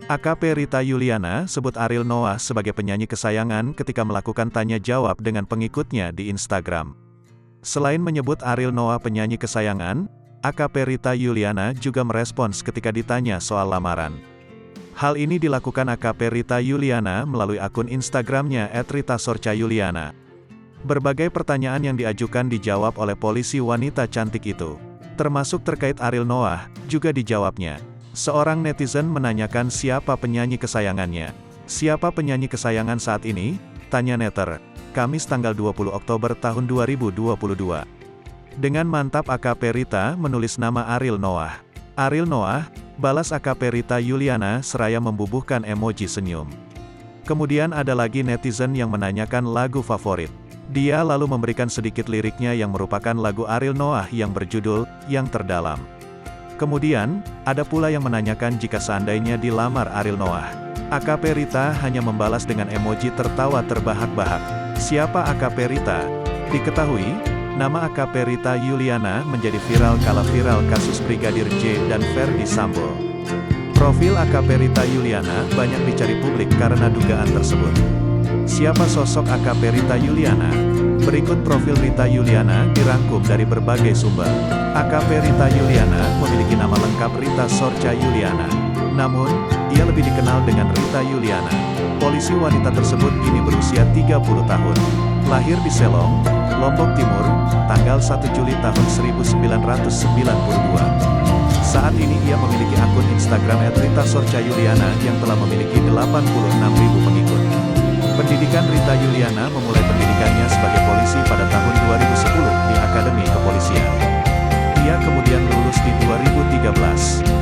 AKP Rita Yuliana sebut Ariel Noah sebagai penyanyi kesayangan ketika melakukan tanya jawab dengan pengikutnya di Instagram. Selain menyebut Ariel Noah penyanyi kesayangan, AKP Rita Yuliana juga merespons ketika ditanya soal lamaran. Hal ini dilakukan AKP Rita Yuliana melalui akun Instagramnya @ritasorcayuliana. Berbagai pertanyaan yang diajukan dijawab oleh polisi wanita cantik itu. Termasuk terkait Ariel Noah, juga dijawabnya. Seorang netizen menanyakan siapa penyanyi kesayangannya. Siapa penyanyi kesayangan saat ini? Tanya netter. Kamis tanggal 20 Oktober tahun 2022. Dengan mantap AKP Rita menulis nama Ariel Noah. Ariel Noah, balas AKP Rita Yuliana seraya membubuhkan emoji senyum. Kemudian ada lagi netizen yang menanyakan lagu favorit. Dia lalu memberikan sedikit liriknya yang merupakan lagu Ariel Noah yang berjudul Yang Terdalam. Kemudian, ada pula yang menanyakan jika seandainya dilamar Ariel Noah. AKP Rita hanya membalas dengan emoji tertawa terbahak-bahak. Siapa AKP Rita? Diketahui, nama AKP Rita Yuliana menjadi viral kala viral kasus Brigadir J dan Verdi Sambo. Profil AKP Rita Yuliana banyak dicari publik karena dugaan tersebut. Siapa sosok AKP Rita Yuliana? Berikut profil Rita Yuliana dirangkum dari berbagai sumber. AKP Rita Yuliana memiliki nama lengkap Rita Sorca Yuliana. Namun, ia lebih dikenal dengan Rita Yuliana. Polisi wanita tersebut kini berusia 30 tahun. Lahir di Selong, Lombok Timur, tanggal 1 Juli tahun 1992. Saat ini ia memiliki akun Instagram @ritasorcayuliana yang telah memiliki 86.000 pengikut. Pendidikan Rita Yuliana memulai pendidikannya sebagai polisi pada tahun 2010 di Akademi Kepolisian. Ia kemudian lulus di 2013.